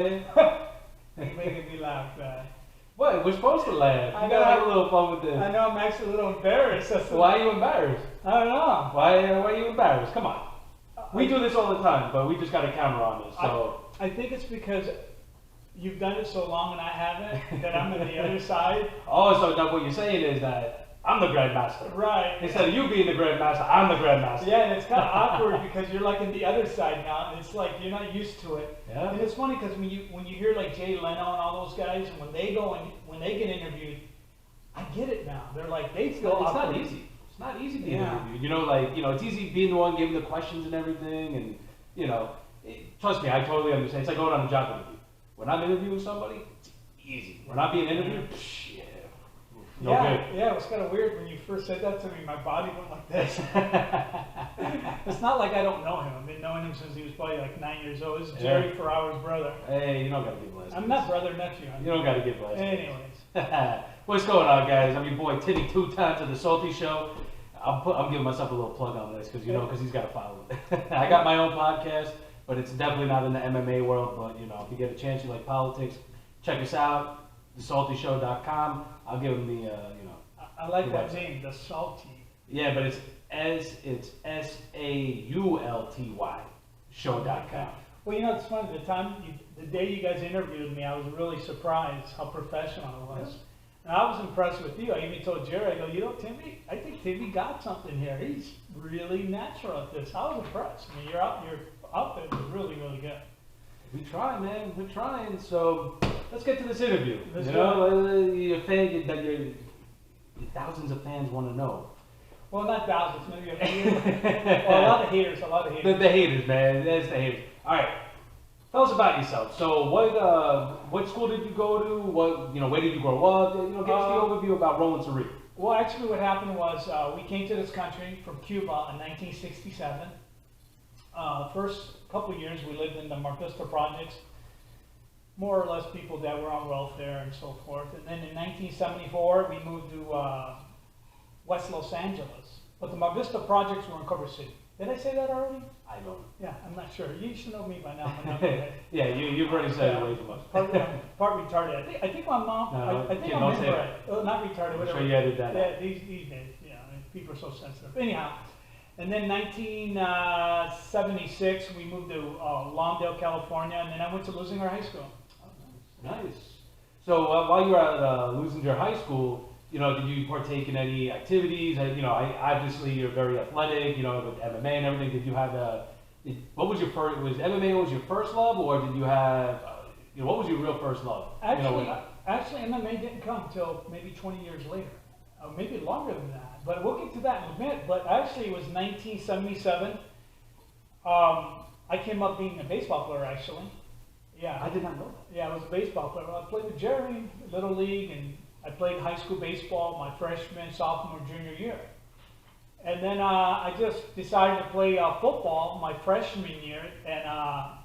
You're making me laugh, man. What? We're supposed to laugh. You gotta have a little fun with this. I know I'm actually a little embarrassed. Why are you embarrassed? I don't know. Why are you embarrassed? Come on. We do this all the time, but we just got a camera on us. So I think it's because you've done it so long and I haven't that I'm on the other side. oh, so now what you're saying is that I'm the grandmaster. Right. Instead of you being the grandmaster, I'm the grandmaster. Yeah, and it's kind of awkward because you're like in the other side now, and it's like you're not used to it. Yeah. And it's funny because when you hear like Jay Leno and all those guys, and when they go and when they get interviewed, I get it now. They're like they feel It's awkward. not easy. It's not easy being interviewed. You know, it's easy being the one giving the questions and everything, and trust me, I totally understand. It's like going on a job interview. When I'm interviewing somebody, it's easy. When I'm being interviewed, yeah. No good. Yeah, it was kind of weird when you first said that to me. My body went like this. It's not like I don't know him. I've been knowing him since he was probably like 9 years old. This is Jerry Ferrara's brother. Hey, you don't gotta give lessons. I'm not brother nephew. You don't gotta give lessons. Anyways. What's going on, guys? I'm your boy Tinny 2 times of the Salty Show. I'm giving myself a little plug on this because he's got to follow it. I got my own podcast, but it's definitely not in the MMA world. But if you get a chance, you like politics, check us out. TheSaltyShow.com. I'll give them the I like the that website. name, the Salty. Yeah, but it's SAULTY show.com. Well, it's funny. The day you guys interviewed me, I was really surprised how professional it was. And I was impressed with you. I even told Jerry, I go, Timmy, I think Timmy got something here. He's really natural at this. I was impressed. I mean, your outfit was really, really good. We try, man. We're trying. So let's get to this interview. Thousands of fans want to know. Well, not thousands, maybe a few. Well, a lot of haters. The haters, man. That's the haters. All right. Tell us about yourself. So, what school did you go to? Where did you grow up? Give us the overview about Roland Sarria. Well, actually, what happened was we came to this country from Cuba in 1967. First couple years, we lived in the Mar Vista projects. More or less people that were on welfare and so forth. And then in 1974, we moved to West Los Angeles. But the Mar Vista projects were in Culver City. Did I say that already? I don't know. Yeah, I'm not sure. You should know me by now. Yeah, you've already said it way too much. Part retarded. I think my mom. No, I think don't I'm say inbred. Oh, not retarded. Whatever. I'm sure you edited that. Yeah, these days, people are so sensitive. Anyhow, and then 1976, we moved to Lawndale, California, and then I went to Lusinger High School. Nice. So while you were at Lusinger High School, did you partake in any activities? Obviously you're very athletic, with MMA and everything. Did you have what was your first? Was MMA your first love, or did you have? What was your real first love? Actually, MMA didn't come until maybe 20 years later, or maybe longer than that. But we'll get to that in a minute. But actually, it was 1977. I came up being a baseball player, actually. Yeah, I did not know that. Yeah, I was a baseball player. I played with Jerry, Little League, and I played high school baseball my freshman, sophomore, junior year. And then I just decided to play football my freshman year, and I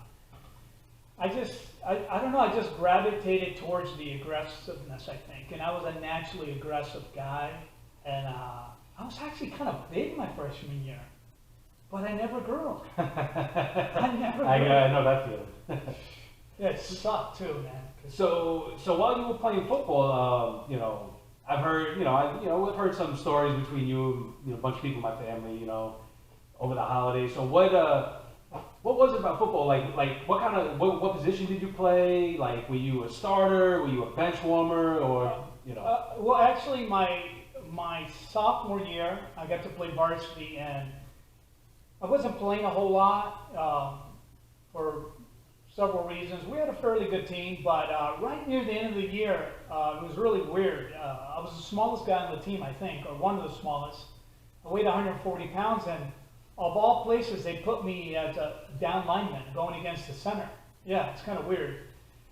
don't know, I just gravitated towards the aggressiveness, I think. And I was a naturally aggressive guy, and I was actually kind of big my freshman year, but I never grew. I know that feeling. Yeah, it sucked too, man. So while you were playing football, I've heard, we've heard some stories between you and a bunch of people in my family, over the holidays. So what was it about football? Like what position did you play? Like, were you a starter? Were you a bench warmer? Or well, actually, my sophomore year, I got to play varsity, and I wasn't playing a whole lot for several reasons. We had a fairly good team, but right near the end of the year, it was really weird. I was the smallest guy on the team, I think, or one of the smallest. I weighed 140 pounds, and of all places, they put me as a down lineman going against the center. Yeah, it's kind of weird.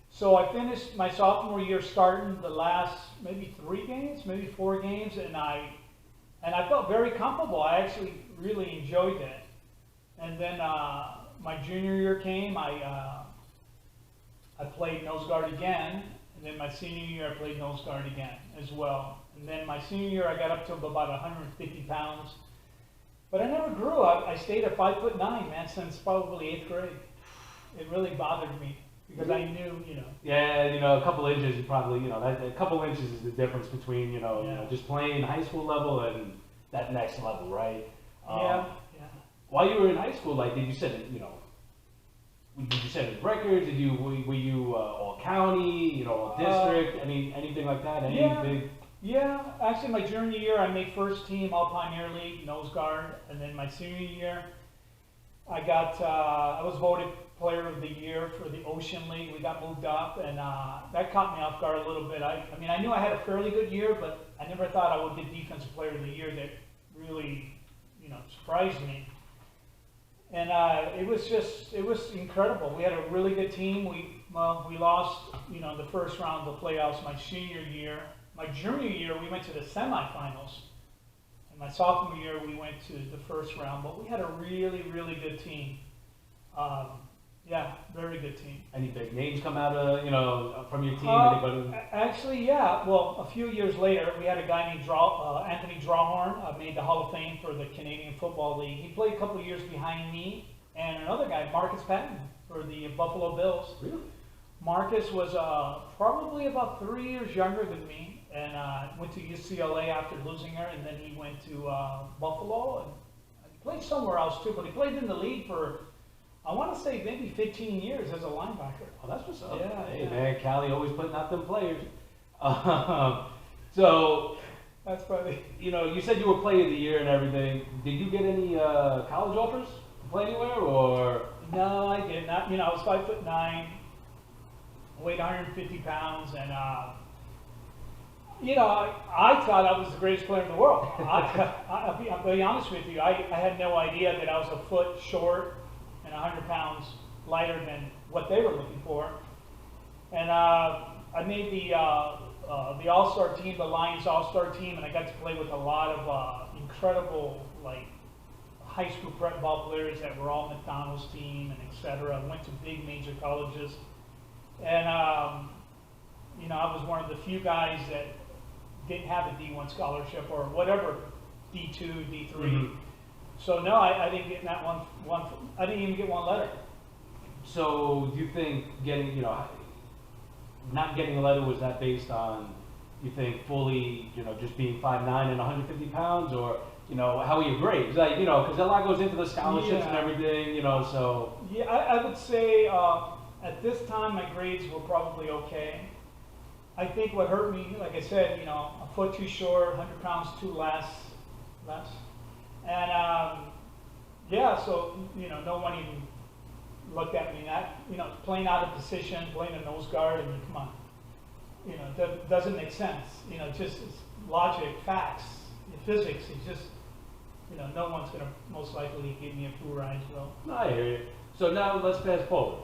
So I finished my sophomore year starting the last maybe 3 games, maybe 4 games, and I felt very comfortable. I actually really enjoyed it. And then my junior year came. I played nose guard again, and then my senior year I played nose guard again as well. And then my senior year I got up to about 150 pounds, but I never grew. I stayed at 5'9", man, since probably 8th grade. It really bothered me. because I knew, you know. Yeah, you know, a couple inches, you probably, you know, that a couple inches is the difference between, you know, Yeah. just playing high school level and that next level, right? Yeah, yeah. While you were in high school, like, did you set, you know, did you set any records? Did you were you all county, you know, all district, anything like that? Any yeah. big? Yeah, actually my junior year I made first team All Pioneer League, nose guard, and then my senior year I got, I was voted player of the year for the Ocean League. We got moved up, and that caught me off guard a little bit. I mean, I knew I had a fairly good year, but I never thought I would get defensive player of the year. That really, you know, surprised me. And it was incredible. We had a really good team. We lost, you know, the first round of the playoffs my senior year. My junior year, we went to the semifinals. And my sophomore year, we went to the first round. But we had a really, really good team. Yeah, very good team. Any big names come out of, you know, from your team? Anybody? Actually, yeah. Well, a few years later, we had a guy named Anthony Drawhorn, made the Hall of Fame for the Canadian Football League. He played a couple of years behind me, and another guy, Marcus Patton, for the Buffalo Bills. Really? Marcus was probably about 3 years younger than me, and went to UCLA after losing her, and then he went to Buffalo, and he played somewhere else too, but he played in the league for, I want to say, maybe 15 years as a linebacker. Oh, that's what's up. Yeah, Hey, yeah. man, Cali always putting out them players. So, That's funny. you know, you said you were player of the year and everything. Did you get any college offers to play anywhere, or? No, I did not. You know, I was 5'9", weighed 150 pounds, and you know, I thought I was the greatest player in the world. I'll be honest with you. I had no idea that I was a foot short and 100 pounds lighter than what they were looking for. And I made the All-Star team, the Lions All-Star team, and I got to play with a lot of incredible, like, high school prep ball players that were all McDonald's team and et cetera. I went to big major colleges. And, you know, I was one of the few guys that didn't have a D1 scholarship or whatever, D2, D3. Mhm. So no, I didn't get that one, I didn't even get one letter. So, do you think getting, you know, not getting a letter, was that based on, you think, fully, you know, just being 5'9" and 150 pounds, or, you know, how are your grades? Like, you know, because a lot goes into the scholarships and Yeah. everything, you know, so. Yeah, I would say at this time my grades were probably okay. I think what hurt me, like I said, you know, a foot too short, 100 pounds too less. And yeah, so, you know, no one even looked at me. That, you know, playing out of position, playing a nose guard, I mean, come on. You know, that doesn't make sense. You know, just it's logic, facts, physics. It's just, you know, no one's going to most likely give me a full ride. So. No, I hear you. So now let's fast forward.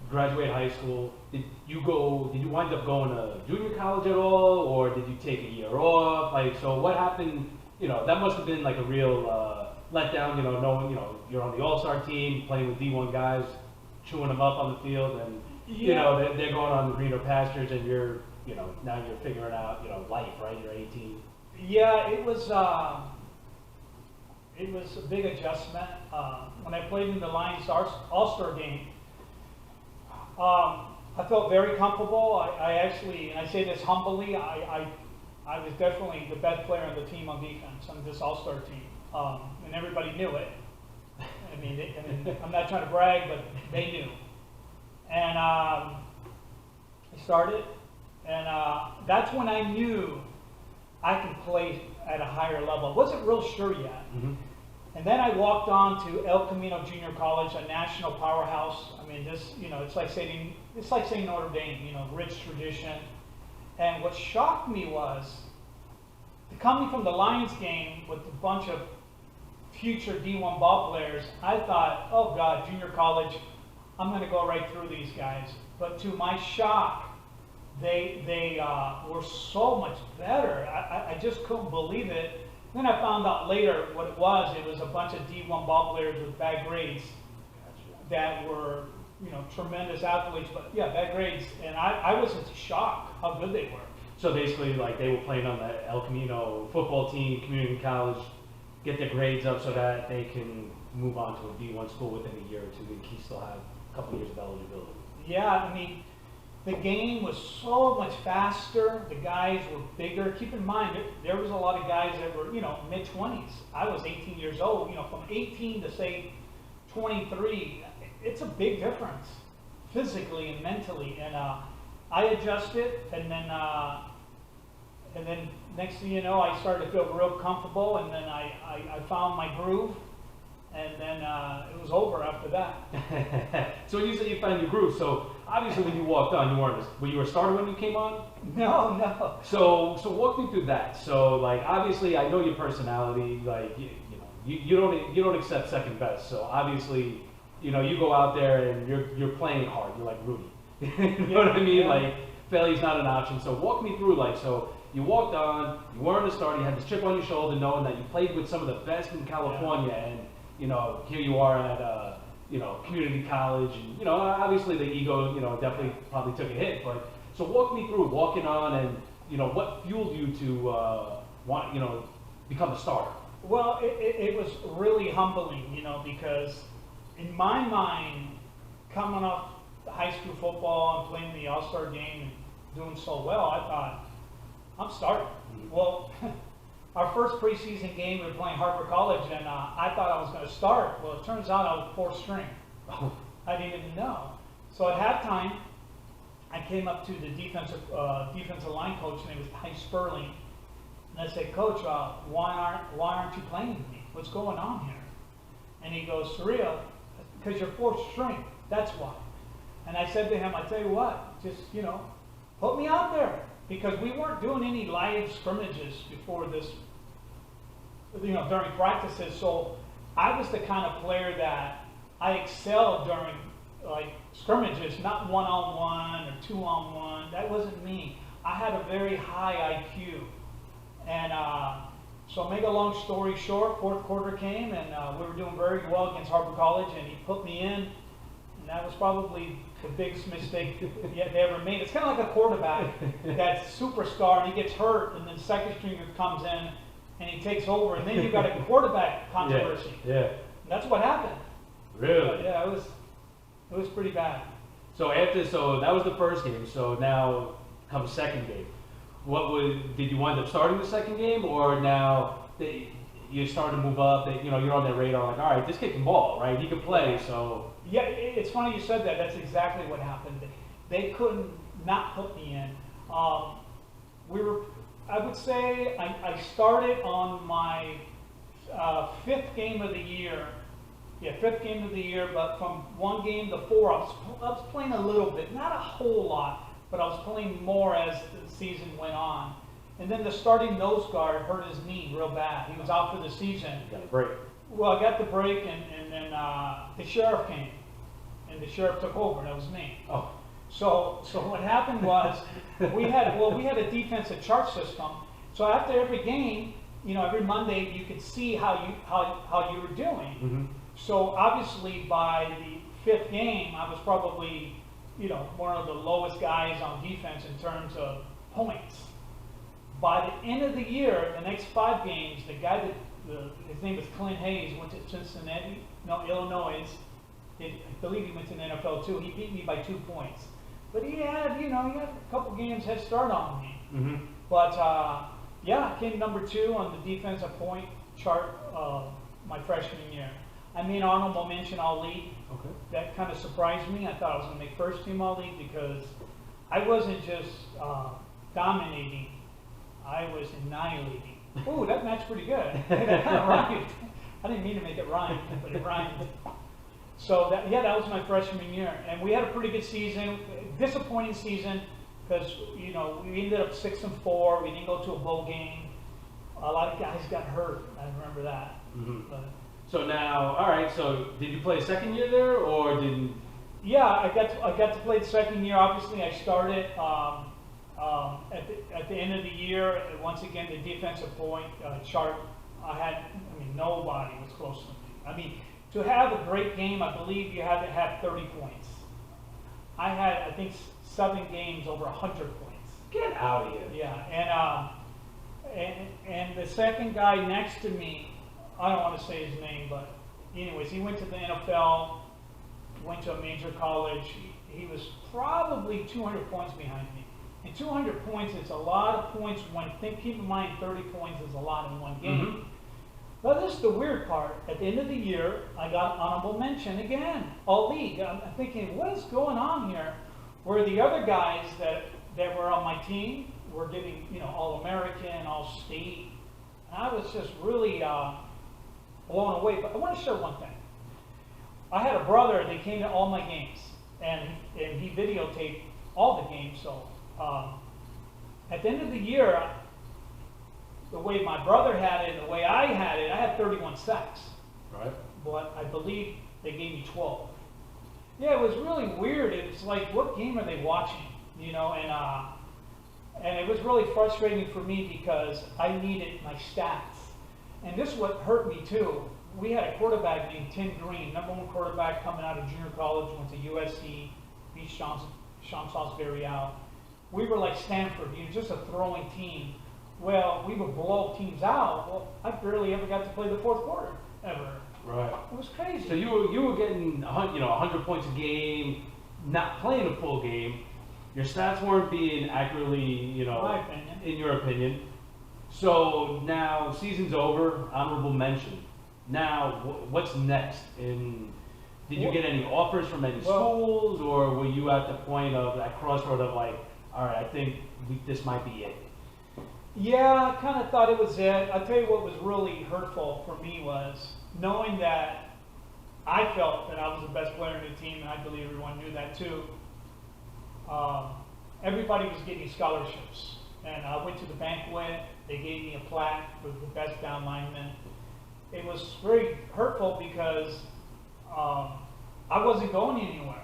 Graduate high school. Did you wind up going to junior college at all, or did you take a year off? Like, so what happened? You know, that must have been like a real letdown. You know, knowing, you know, you're on the All-Star team, playing with D1 guys, chewing them up on the field, and you know they're going on the greener pastures, and you're, you know, now you're figuring out, you know, life, right? You're 18. Yeah, it was a big adjustment. When I played in the Lions All-Star game, I felt very comfortable. I actually, and I say this humbly, I was definitely the best player on the team on defense, on this All-Star team. And everybody knew it. I mean, I'm not trying to brag, but they knew. And I started, and that's when I knew I could play at a higher level. I wasn't real sure yet. Mm-hmm. And then I walked on to El Camino Junior College, a national powerhouse. I mean, this, you know, it's like saying Notre Dame, you know, rich tradition. And what shocked me was, coming from the Lions game with a bunch of future D1 ball players, I thought, oh God, junior college, I'm going to go right through these guys. But to my shock, they were so much better. I just couldn't believe it. Then I found out later what it was. It was a bunch of D1 ball players with bad grades that were, you know, tremendous athletes, but yeah, bad grades. And I was in shock how good they were. So basically, like, they were playing on the El Camino football team, community college, get their grades up so that they can move on to a D1 school within a year or two, and still have a couple years of eligibility. Yeah, I mean, the game was so much faster. The guys were bigger. Keep in mind, there was a lot of guys that were, mid-20s. I was 18 years old. From 18 to say 23, it's a big difference physically and mentally. And I adjusted, and then next thing you know, I started to feel real comfortable, and then I found my groove, and then it was over after that. So when you say you found your groove, so obviously when you walked on, were you a starter when you came on? No, no. So walk me through that. So like obviously I know your personality, like you don't accept second best. So obviously you go out there and you're playing hard. You're like Rudy. You know what I mean? Yeah. Like failure's not an option. So walk me through so you walked on, you weren't a starter, you had this chip on your shoulder, knowing that you played with some of the best in California, and here you are at community college, and obviously the ego definitely probably took a hit. But so walk me through walking on, and what fueled you to want become a starter. Well, it was really humbling, because in my mind, coming off high school football and playing the All-Star game and doing so well, I thought, I'm starting. Well, our first preseason game, we were playing Harvard College, and I thought I was going to start. Well, it turns out I was fourth string. I didn't even know. So at halftime, I came up to the defensive line coach, named was Ty Sperling, and I said, Coach, why aren't you playing with me? What's going on here? And he goes, Sarria, because you're fourth string. That's why. And I said to him, I tell you what, just put me out there. Because we weren't doing any live scrimmages before this, during practices. So I was the kind of player that I excelled during scrimmages, not one-on-one or two-on-one. That wasn't me. I had a very high IQ. And so make a long story short, fourth quarter came, and we were doing very well against Harvard College, and he put me in. And that was probably the biggest mistake they ever made. It's kind of like a quarterback that's superstar, and he gets hurt, and then second stringer comes in, and he takes over, and then you've got a quarterback controversy. Yeah. And that's what happened. Really? Yeah, it was pretty bad. So that was the first game. So now comes second game. Did you wind up starting the second game, or now you started to move up? You're on their radar, like, all right, this kid can ball, right? He can play, so. Yeah, it's funny you said that. That's exactly what happened. They couldn't not put me in. I would say I started on my fifth game of the year. Yeah, fifth game of the year, but from one game to four, I was playing a little bit, not a whole lot, but I was playing more as the season went on. And then the starting nose guard hurt his knee real bad. He was out for the season. You got a break. Well, I got the break, and then the sheriff came, and the sheriff took over. That was me. Oh. So what happened was we had a defensive chart system. So after every game, every Monday you could see how you were doing. Mm-hmm. So obviously by the fifth game, I was probably one of the lowest guys on defense in terms of points. By the end of the year, the next 5 games, the guy his name was Clint Hayes, went to Illinois. I believe he went to the NFL too. He beat me by 2 points. But he had a couple games head start on me. Mm-hmm. But I came number 2 on the defensive point chart my freshman year. I made honorable mention All-League. Okay. That kind of surprised me. I thought I was going to make first team All-League because I wasn't just dominating, I was annihilating. Ooh, that matched pretty good. That kind of rhymed. I didn't mean to make it rhyme, but it rhymed. So that was my freshman year, and we had a pretty good season. Disappointing season because we ended up 6-4. We didn't go to a bowl game. A lot of guys got hurt. I remember that. Mm-hmm. But, so now, all right. So did you play a second year there, or didn't? Yeah, I got to play the second year. Obviously, I started at the end of the year. Once again, the defensive point chart. Nobody was close to me. I mean, to have a great game, I believe you had to have 30 points. I had, I think, 7 games over 100 points. Get out of here. Yeah, and the second guy next to me, I don't want to say his name, but anyways, he went to the NFL, went to a major college. he was probably 200 points behind me. And 200 points is a lot of points when, keep in mind 30 points is a lot in one game. Mm-hmm. But this is the weird part. At the end of the year, I got honorable mention again, all league. I'm thinking, what is going on here? Where the other guys that were on my team were getting, All-American, All-State. And I was just really blown away. But I want to share one thing. I had a brother that came to all my games, and he videotaped all the games. So at the end of the year, the way my brother had it, the way I had 31 sacks. Right. But I believe they gave me 12. Yeah, it was really weird. It's like, what game are they watching? And it was really frustrating for me because I needed my stats. And this is what hurt me too. We had a quarterback named Tim Green, #1 quarterback coming out of junior college, went to USC, beat Sean Salisbury out. We were like Stanford, just a throwing team. Well, we would blow teams out. Well, I barely ever got to play the fourth quarter, ever. Right. It was crazy. So you were getting 100 points a game, not playing a full game. Your stats weren't being accurately, my opinion. in your opinion. So now season's over, honorable mention. Now what's next? Did you get any offers from any schools, or were you at the point of that crossroad of like, all right, I think this might be it? Yeah, I kind of thought it was it. I'll tell you what was really hurtful for me was knowing that I felt that I was the best player in the team, and I believe everyone knew that too. Everybody was getting scholarships, and I went to the banquet. They gave me a plaque for the best down lineman. It was very hurtful because I wasn't going anywhere.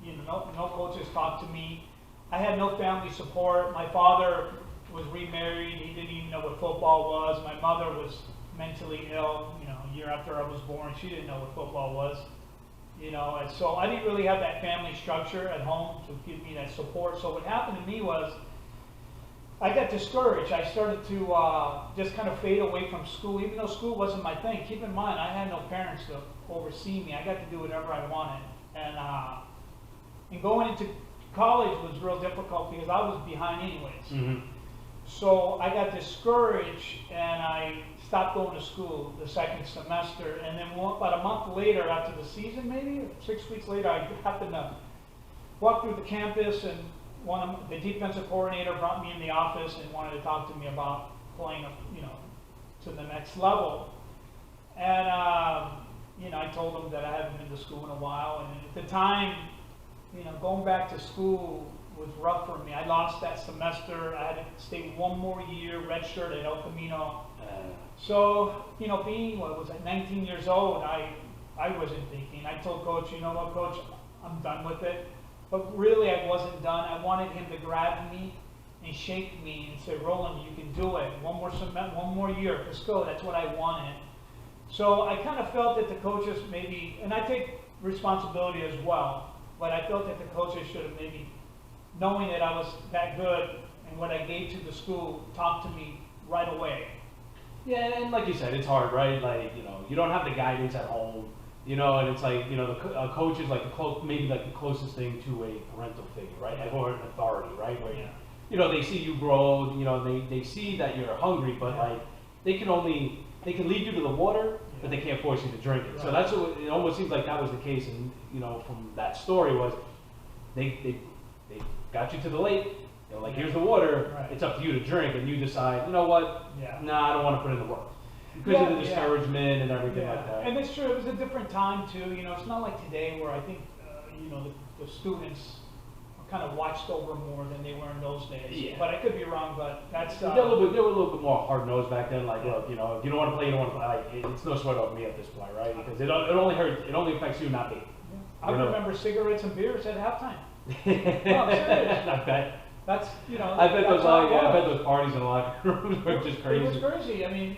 No coaches talked to me. I had no family support. My father was remarried. He didn't even know what football was. My mother was mentally ill, a year after I was born. She didn't know what football was, and so I didn't really have that family structure at home to give me that support. So what happened to me was I got discouraged. I started to just kind of fade away from school, even though school wasn't my thing. Keep in mind, I had no parents to oversee me. I got to do whatever I wanted. And going into college was real difficult because I was behind anyways. Mm-hmm. So I got discouraged and I stopped going to school the second semester. And then about a month later, after the season maybe, 6 weeks later, I happened to walk through the campus, and the defensive coordinator brought me in the office and wanted to talk to me about playing, to the next level. And, I told him that I hadn't been to school in a while. And at the time, going back to school was rough for me. I lost that semester. I had to stay one more year, redshirt at El Camino. So, being, 19 years old, I wasn't thinking. I told Coach, you know what, Coach, I'm done with it. But really, I wasn't done. I wanted him to grab me and shake me and say, Roland, you can do it. One more year. Let's go. That's what I wanted. So I kind of felt that the coaches maybe, and I take responsibility as well, but I felt that the coaches should have maybe, knowing that I was that good and what I gave to the school, talked to me right away. Yeah, and like you said, it's hard, right? Like, you don't have the guidance at home, and it's like, a coach is like maybe like the closest thing to a parental figure, right? Or an authority, right? Where, they see you grow, they see that you're hungry, but like, they can lead you to the water, but they can't force you to drink it. Right. So that's what, it almost seems like that was the case, and from that story was, they got you to the lake, here's the water, right. It's up to you to drink, and you decide, you know what, I don't want to put in the work. Because of the discouragement and everything like that. And it's true, it was a different time too, it's not like today where I think, the students are kind of watched over more than they were in those days. Yeah. But I could be wrong, but that's... They were a little bit more hard-nosed back then, like, look, if you don't want to play, you don't want to play. Like, it's no sweat off me at this point, right? Because it only affects you, not me. Yeah. I remember cigarettes and beers at halftime. No, I'm serious. I bet. That's, I bet those parties in the locker rooms were just crazy. It was crazy. I mean,